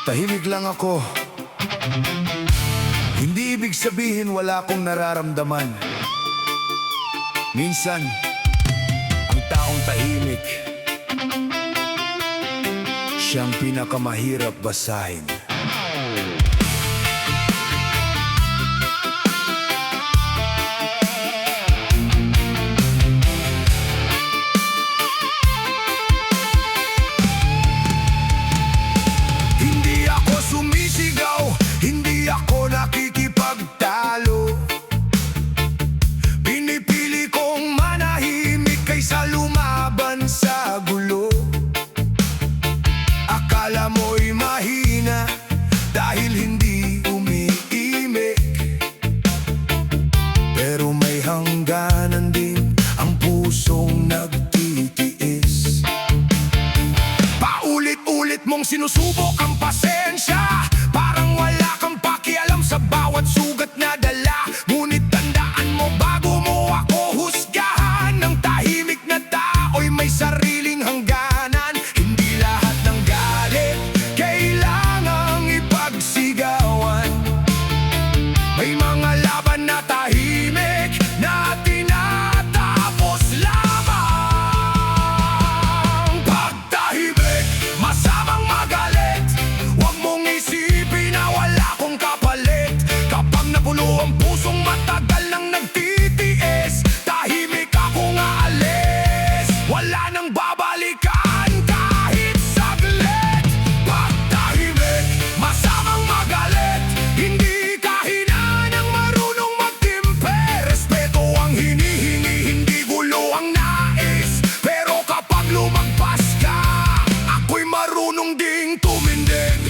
Tahimik lang ako. Hindi ibig sabihin wala akong nararamdaman. Minsan, ang taong tahimik, siyang pinakamahirap basahin. Hindi ako sumisigaw, hindi ako nakikipagtalo. Pinipili kong manahimik kaysa lumaban sa gulo. Akala mo'y mahina dahil hindi umiimik, pero may hangganan din ang pusong nagtitiis. Paulit-ulit mong sinusubok ang pasensya, parang wala kang pakialam sa bawat sugat na dala. Ngunit tandaan mo bago mo ako husgahan, ng tahimik na tao'y may sariling hangganan. Hindi lahat ng galit kailangang ipagsigawan. May mga laban na tahimik na tinatapos lamang. Pagtahimik, masamang magalit. Huwag mong isipin na wala akong kapalit. Kapag napuno ang pusong matagal nang nagtitiis, tahimik akong aalis. Wala nang babalikan kahit saglit. Pagtahimik, masamang magalit. Hindi ka hinanang marunong magtimpe. Respeto ang hinihingi, hindi gulo ang nais. Pero kapag lumagpas ka, ako'y marunong ding tumindig.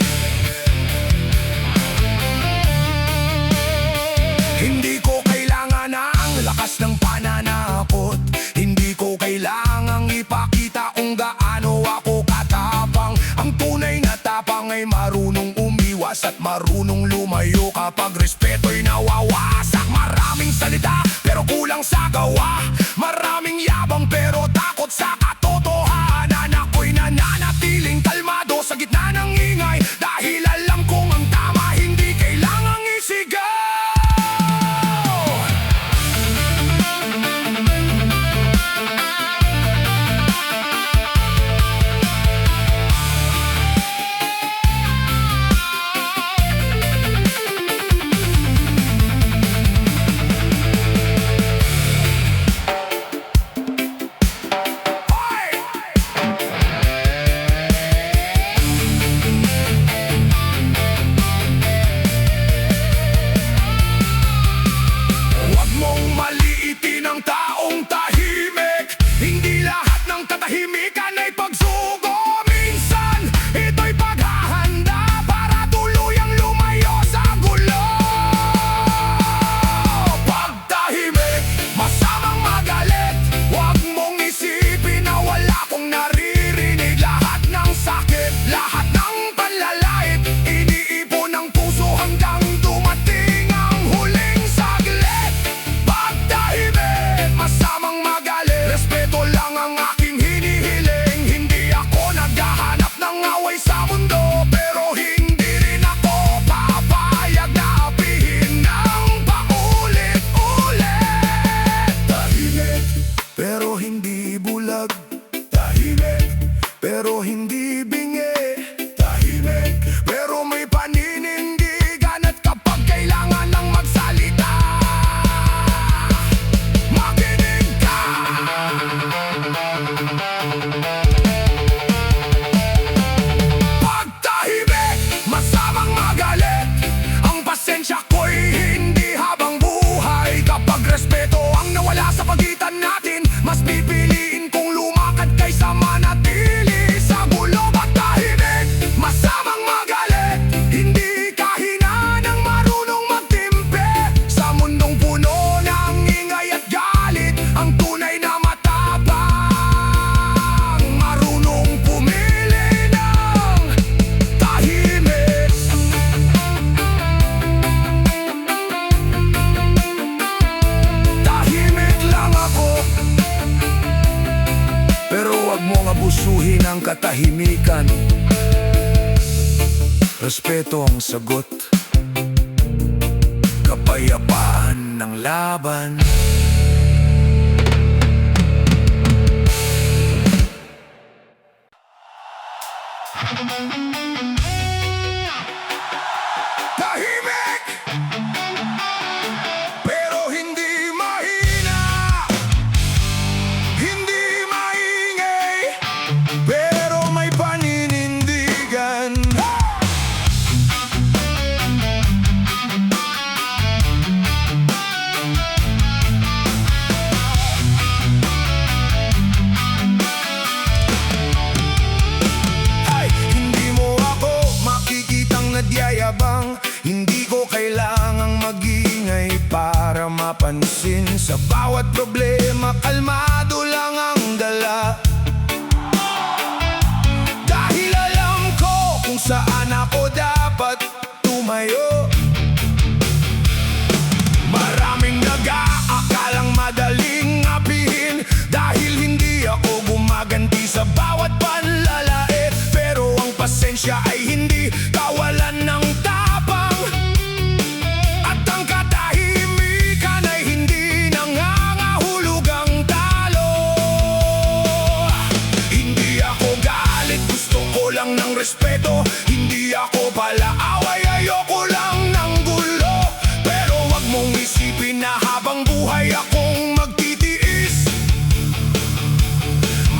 Hindi ko kailangan ang lakas ng pananakot. Hindi ko kailangang ipakita kung gaano ako katapang. Ang tunay na tapang ay marunong umiwas at marunong lumayo kapag respeto'y nawawasak. Maraming salita pero kulang sa gawa. Maraming yabang pero takot sa katotohanan. Ako'y nananatiling kalmado sa gitna ng ingay, dahil alam kong ang tama hindi kailangang isigaw. Huwag mong maliitin ang taong tahimik. Hindi lahat ng katahimikan ay pagsugo. Minsan, ito'y paghahanda para tuluyang lumayo sa gulo. Pagtahimik, masamang magalit. Huwag mong isipin na wala akong naririnig. Lahat ng sakit, lahat ng panlalait, iniipon ng puso hanggang dumating ang huling saglit. Pagtahimik, masamang magalit. Respeto lang ang aking hinihiling. Hindi ako naghahanap ng away sa mundo, pero hindi rin ako papayag na apihin ng paulit-ulit. Tahimik, pero hindi bulag. Tahimik, pero hindi bingi. Tahimik, pero may paninindigan. At kapag kailangan ng magsalita, makinig ka. Pagtahimik, masamang magalit. Ang pasensya ko'y hindi habang buhay. Kapag respeto ang nawala sa pagitan natin, mas pipiliin kong lumakad kaysa manatili sa gulo. Pagtahimik, masamang magalit. Hindi ka hinanang marunong magtimpe. Sa mundong puno ng ingay at galit, ang tunay na matapang, marunong pumili ng tahimik. Tahimik lang ako, pero huwag mong abusuhin ang katahimikan. Respeto ang sagot, kapayapaan ng laban. Tahimik, pero hindi mahina. Hindi maingay, pero may paninindigan. Ay, hindi mo ako makikitang nagyayabang. Hindi ko kailangang magingay para mapansin. Sa bawat problema, kalmado lang ang dala. Dahil alam ko kung saan ako dapat tumayo. Maraming nag-aakalang madaling apihin, dahil hindi ako gumaganti sa bawat panlalait. Pero ang pasensya ay hindi kawalan ng tapang, at ang katahimikan ay hindi nangangahulugang talo. Hindi ako galit, gusto ko lang ng respeto. Hindi ako palaaway, ayoko lang ng gulo. Pero wag mong isipin na habang buhay akong magtitiis.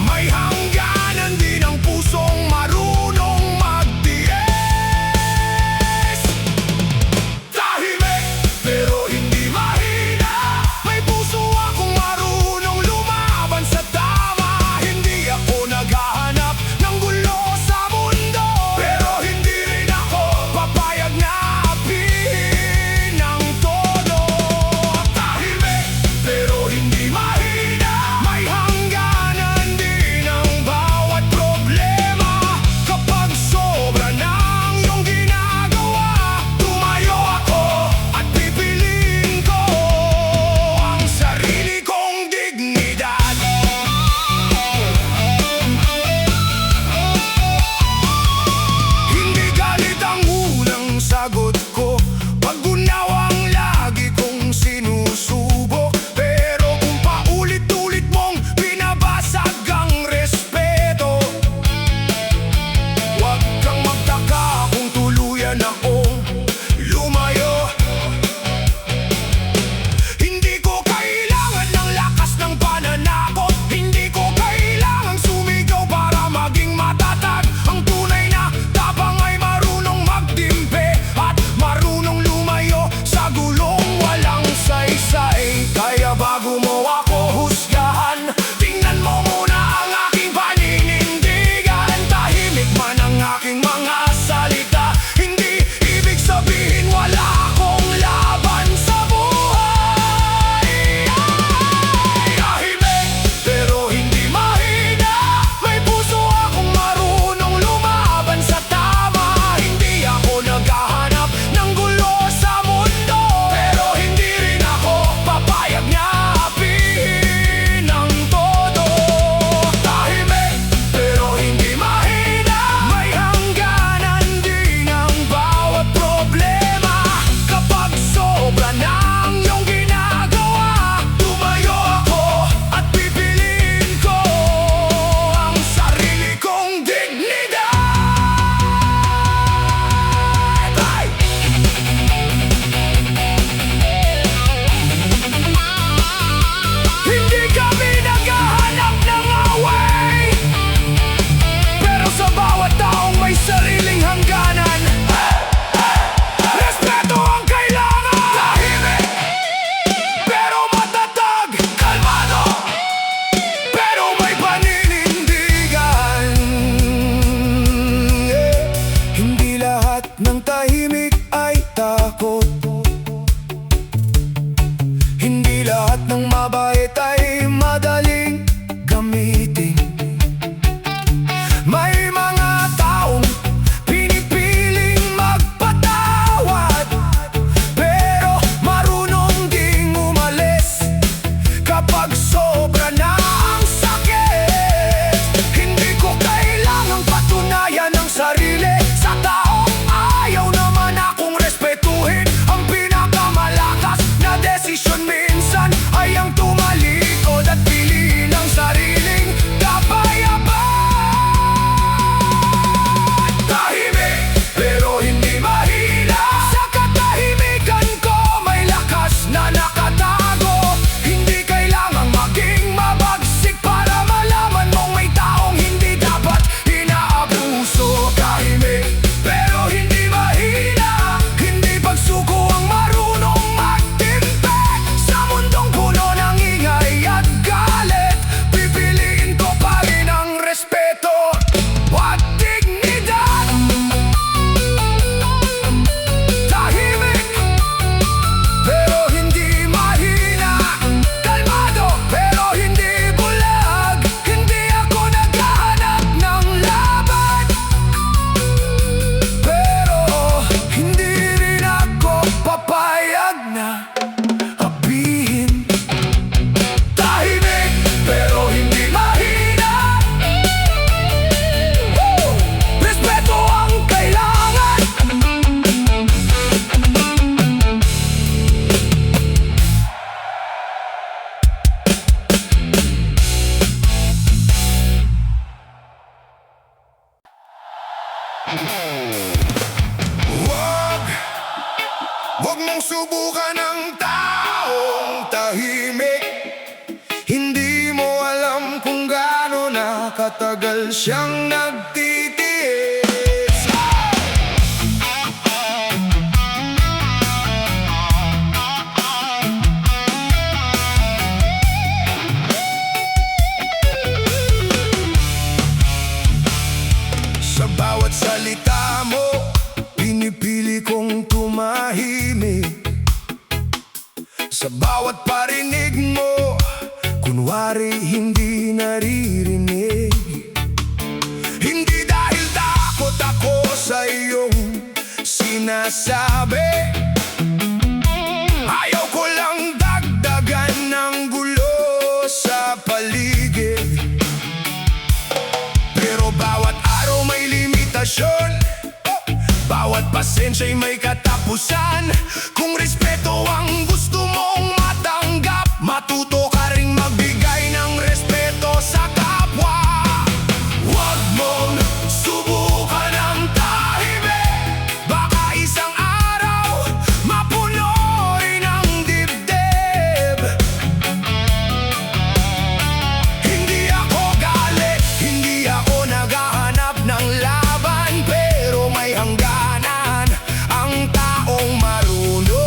May hangganan din ang pusong marunong magtiis. mong subukan ng taong tahimik. Hindi mo alam kung gaano na katagal siyang nagtitiis. Sa bawat salita mo, pinipili kong tumahimik. Sa bawat parinig mo, kunwari hindi naririnig. Hindi dahil takot ako sa iyong sinasabi. Ayaw ko lang dagdagan ng gulo sa paligid. Pero bawat araw may limitasyon, bawat pasensya'y may katapusan. Kung respeto ang gusto mong matanggap, matuto ka ring magbigay ng respeto sa kapwa. Huwag mong subukan ang tahimik, baka isang araw mapuno rin ang dibdib. Hindi ako galit, hindi ako naghahanap ng laban, pero may hangganan ang taong marunong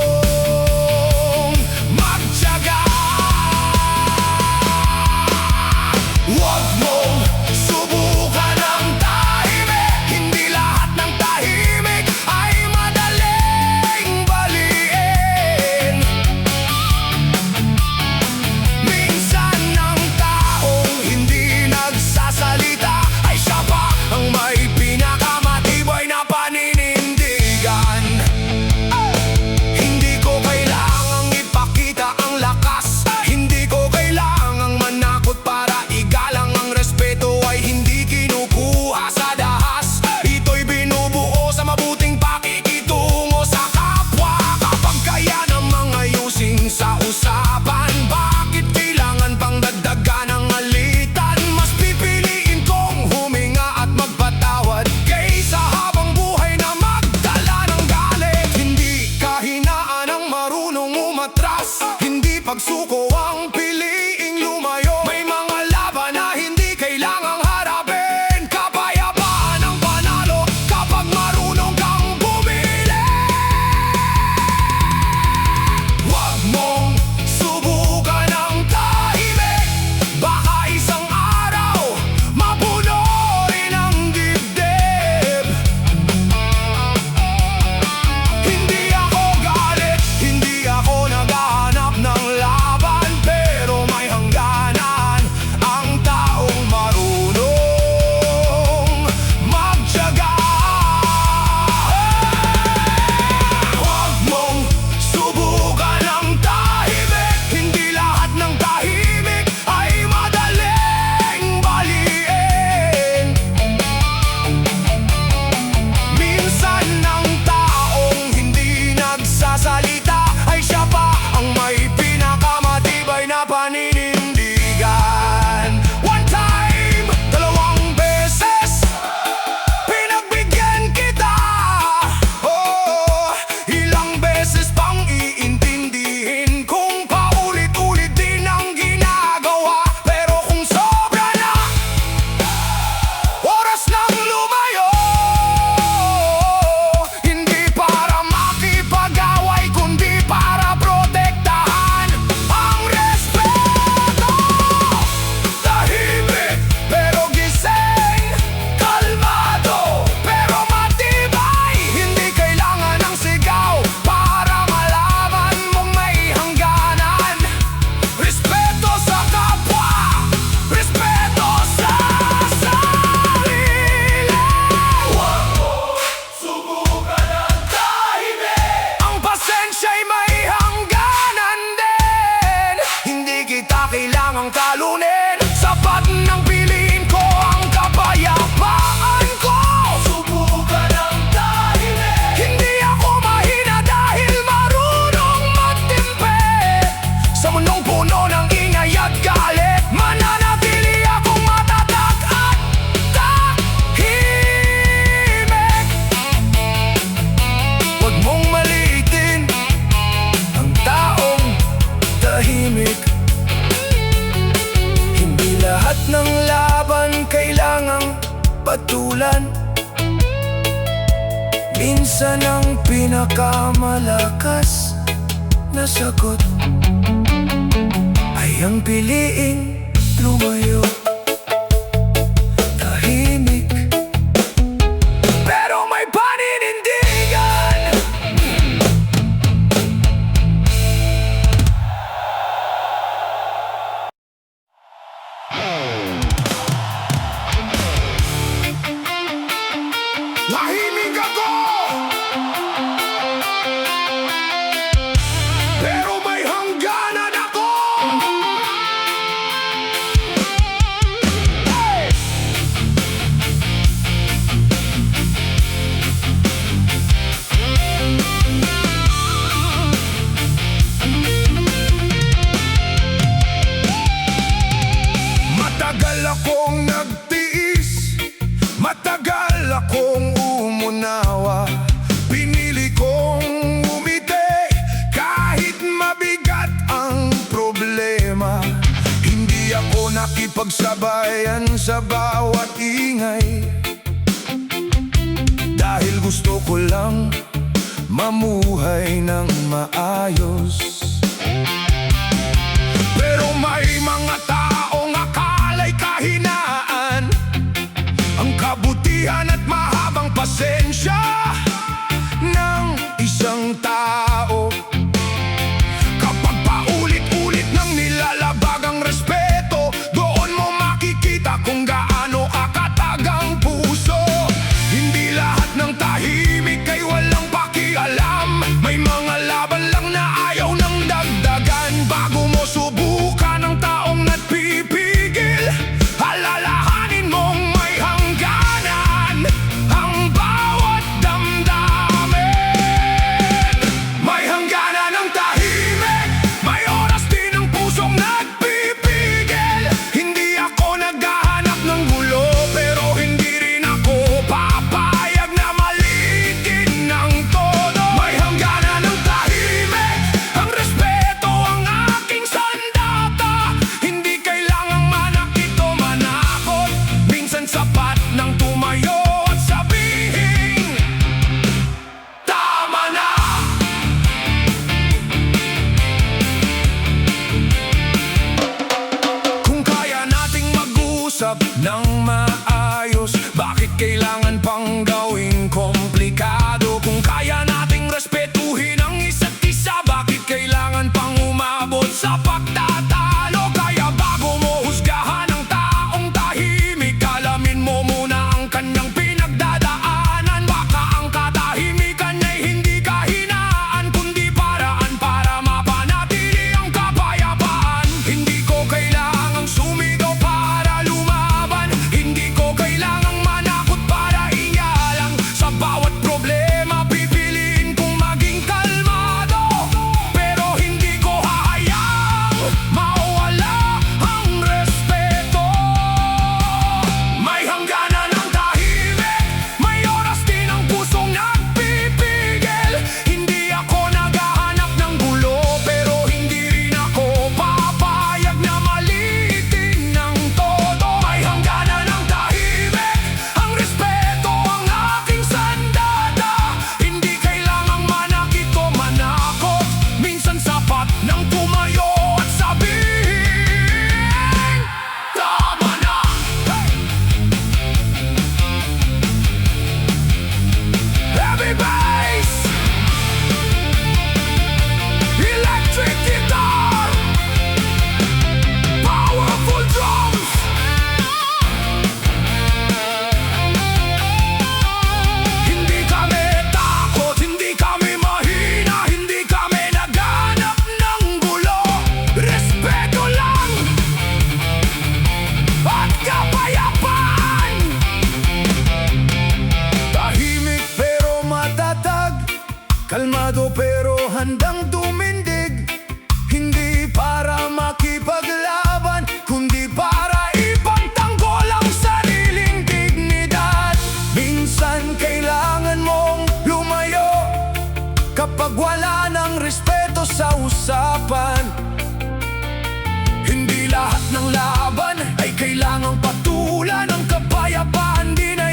patulan. Minsan ang pinakamalakas na sagot ay ang piliing lumayo. Tahimik pero may paninindigan. Tahimik ako, pero may hangganan ako. Hey! Matagal akong nagtiis, matagal akong umunawa. Pinili kong umiti kahit mabigat ang problema. Hindi ako nakipagsabayan sa bawat ingay, dahil gusto ko lang mamuhay ng maayos. Pero may mga taong akala'y kahinaan ang kabutihan at mahabang pasensya ng isang tao. Kapag paulit-ulit nang nilalabag ang respeto, doon mo makikita kung gaano akatagang puso. Hindi lahat ng tahimik ay walang pakialam. May mga laban lang na ayaw ng dagdagan. Bago mo subukan ang taong nagpipigil, alalahanin mong may hangganan ang bawat damdamin. May hangganan ang tahimik, may oras din ang pusong nagpipigil. Hindi ako naghahanap ng gulo, pero hindi rin ako papayag na malitin ng todo. May hangganan ang tahimik, ang respeto ang aking sandata. Hindi kailangang manakit o manakot, minsan sapat nang tumayo at sabihin, tama na. Kung kaya nating mag-usap ng maayos, bakit kailangan pang gawing komplikado? Kung kaya nating respetuhin ang isa't isa, bakit kailangan pang umabot sa pagtatalo? Kaya bago mo husgahan ang taong tahimik, alamin mo muna ang kanyang pinagdadaanan. Baka ang katahimikan ay hindi kahinaan, kundi paraan para mapanatili ang kapayapaan. Hindi ko kailangang sumigaw para lumaban, hindi ko kailangang manakot para iyalang. Sa bawat problema pipiliin kong maging kalmado, pero hindi ko hahayaang mawala ang respeto. May hangganan ang tahimik, may oras din ang pusong nagpipigil. Hindi ako naghahanap ng gulo, pero hindi rin ako papayag na malitin ng todo. May hangganan ang tahimik, ang respeto ang aking sandata. Hindi kailangang manakit o manakot, minsan sapat nang tumayo at sabihin, tama na. Heavy bass, electric guitar, powerful drums. Hindi kami takot, hindi kami mahina, hindi kami naghanap ng gulo. Respeto lang at kapayapaan. Tahimik pero matatag, kalmado pero handang tumindig. Hindi para makipaglaban, kundi para ipagtanggol ang sariling dignidad. Minsan kailangan mong lumayo kapag wala ng respeto sa usapan. Hindi lahat ng laban ay kailangang patulan. Ang kapayapaan di na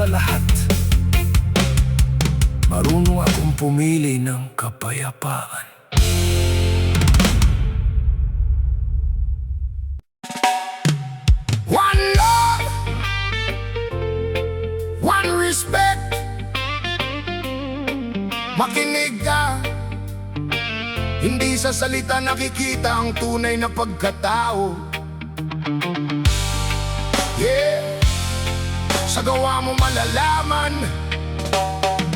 sa lahat. Marunong akong pumili ng kapayapaan. One love, one respect. Makinig ka, hindi sa salita nakikita ang tunay na pagkatao. Yeah, sa gawa mo malalaman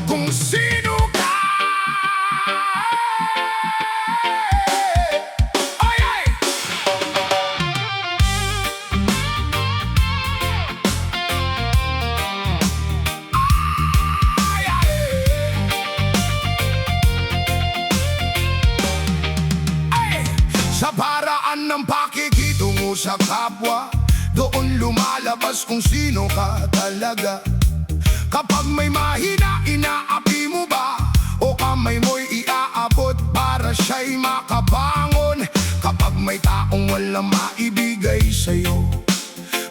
kung sino ka. Ay, ay! Ay, ay! Ay! Sa paraan ng pakikitungo sa kapwa, doon lumalabas kung sino ka talaga. Kapag may mahina, inaapi mo ba? O kamay mo'y iaabot para siya'y makabangon? Kapag may taong walang maibigay sa'yo,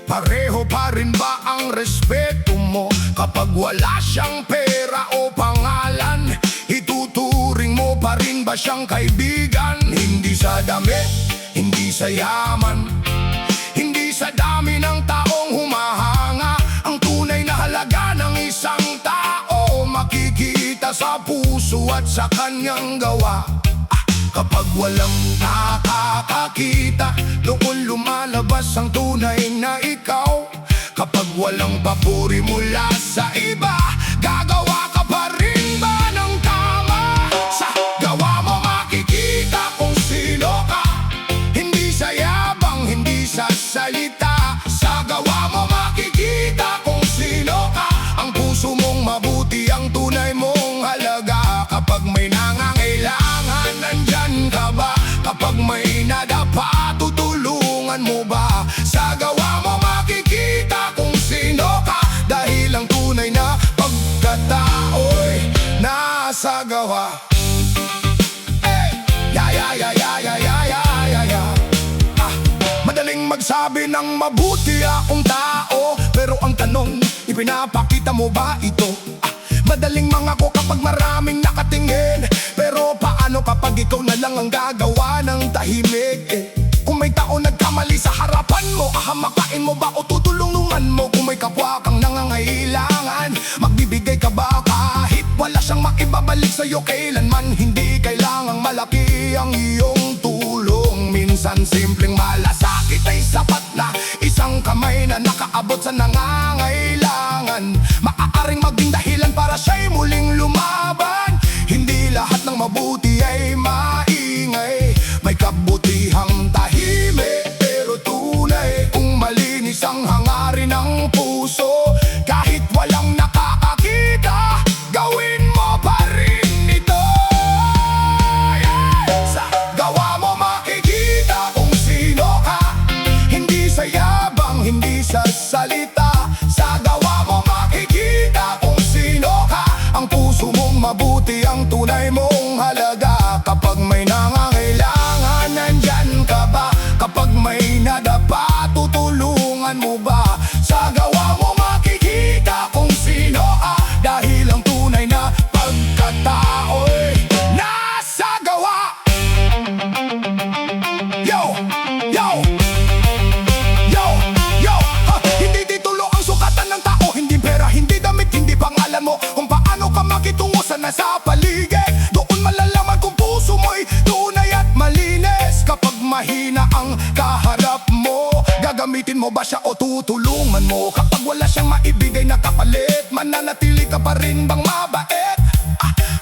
pareho pa rin ba ang respeto mo? Kapag wala siyang pera o pangalan, ituturing mo pa rin ba siyang kaibigan? Hindi sa damit, hindi sa yaman, hindi sa dami ng taong humahanga. Ang tunay na halaga ng isang tao makikita sa puso at sa kanyang gawa. Kapag walang nakakakita, doon lumalabas ang tunay na ikaw. Kapag walang papuri mula sa iba, gagawa ka pa rin ba ng tama? Sa gawa mo makikita kung sino ka, hindi sa yabang, hindi sa salita. Sa gawa mo makikita kung sino ka, ang puso mong mabuti, ang tunay mong halaga. Kapag may nangangailangan, nandyan ka ba? Kapag may nadapa, tutulungan mo ba? Sa gawa mo makikita kung sino ka, dahil ang tunay na pagkatao'y nasa gawa. Hey! Ya ya ya ya ya ya ya ya ya. Madaling magsabi ng mabuti akong tao, pero ang tanong, ipinapakita mo ba ito? Madaling mangako kapag maraming nakatingin, pero paano kapag ikaw na lang ang gagawa ng tahimik? Kung may tao nagkamali sa harapan mo, ahamakain mo ba o tutulungan mo? Kung may kapwa kang nangangailangan, magbibigay ka ba kahit wala siyang maibabalik sa'yo kailanman? Hindi kailangang malaki ang iyong tulong, minsan simpleng malasakit ay sapat na. Isang kamay na nakaabot sa nangangailangan, maaaring maging dahilan para siya'y muling lumaban. Hindi lahat ng mabuti ay maingay, may kabutihang tahimik pero tunay. Kung malinis ang hangarin ng puso, kahit walang nakakakita, gawin mo pa rin ito. Sa gawa mo makikita kung sino ka, hindi sa yabang, hindi sa salita. Sa gawa mo makikita kung sino ka, ang puso mong mabuti, ang tunay mong halaga. Kapag may nangangailangan, nandyan ka ba? Kapag may nadapa, tutulungan mo ba? Sa gawa mo makikita kung sino ka, dahil ang tunay na pagkatao'y nasa gawa. Yo! Yo! Yo! Yo! Hindi titulo ang sukatan ng tao, hindi pera, hindi damit, hindi pangalan mo. Kung paano ka makitungo sa nasa paligid, doon malalaman kung puso mo'y tunay at malinis. Kapag mahina ang kaharap mo, gagamitin mo ba siya o tutulungan mo? Kapag wala siyang maibigay na kapalit, mananatili ka pa rin bang mabait?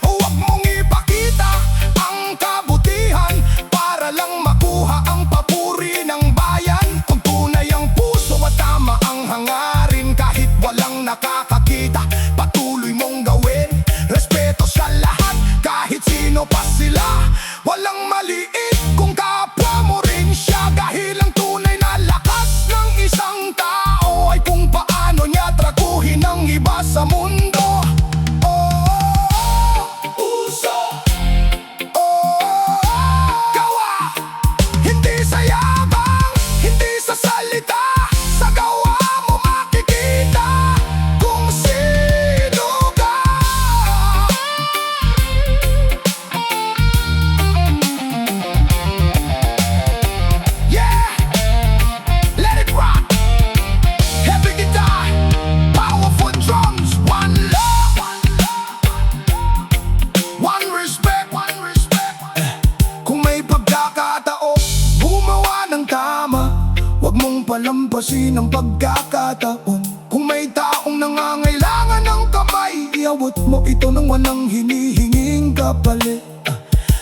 Huwag mong ipakita ang kabutihan para lang makuha ang papuri ng bayan. Kung tunay ang puso at tama ang hangarin, kahit walang nakakakita, patuloy mong gawin. Respeto sa lahat, kahit sino pa sila. Walang maliit kung kapwa mo rin siya, dahil ang tunay na lakas ng isang tao ay kung paano niya trakuhin ang iba sa mundo. Puso, gawa, hindi sa yabang, hindi sa salita. Sa gawa mo makikita kung sino palampasin ang pagkakataon. Kung may taong nangangailangan ng kamay, iabot mo ito nang walang hinihinging kapalit.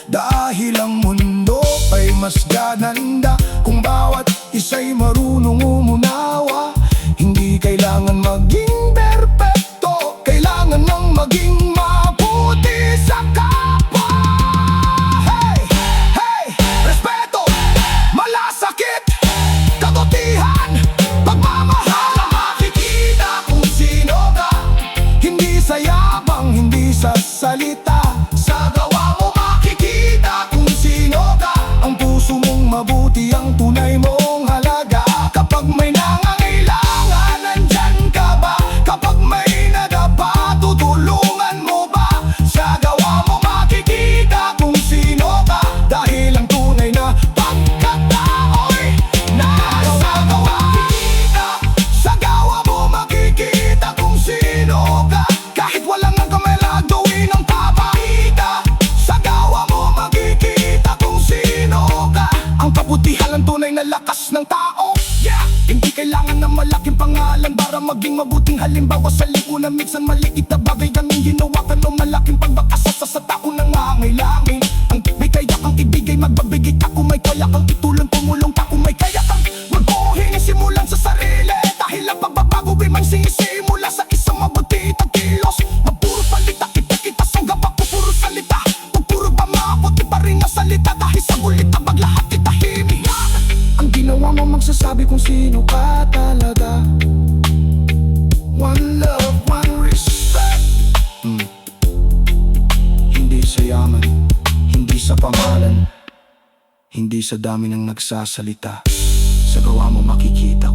Dahil ang mundo ay mas gananda kung bawat isa'y marunong umunawa. Hindi kailangan maging perpekto, kailangan ng maging mabuti sa kapwa. Hey! Hey! Respeto, malasakit, kabutihan, pagmamahal ang makikita kung sino ka. Hindi sa yabang, hindi sa salita, sa gawa mo makikita kung sino ka. Ang puso mong mabuti, ang tunay mong halaga. Kapag may nangangailangan, nandyan ka ba? Kapag may nadapa, tutulungan mo ba? Sa gawa mo makikita kung sino ka. Dahil ang tunay na pagkatao'y nasa gawa. Sa gawa mo makikita kung sino ka. Kahit walang ang kamay lang gawin ang tama. Sa gawa mo makikita kung sino ka. Ang kabutihan ang tunay na lakas ng tao. Hindi kailangan ng malaking pangalan para maging mabuting halimbawa sa lipunan. Minsan maliit na bagay kang ginawakan o malaking pagbakasasa sa tao na nangangailangan. Ang may kaya kang ibigay, magbabigay ka kung may kaya kang itulong, tumulong ka kung may kaya kang magbuhin, simulan sa sarili. Dahil ang pagbabago ay man sinisimula sa isang mabuti at kilos. Magpuro palita, kita sa gabak ko puro salita. Pagpuro ba mabuti pa rin ang salita. Dahil sa gulit ang maglahat itahimik. Ang ginawa mo magsasabi kung sino ka talaga. One love, one respect. Hindi sa yaman, hindi sa pangalan, hindi sa dami ng nagsasalita. Sa gawa mo makikita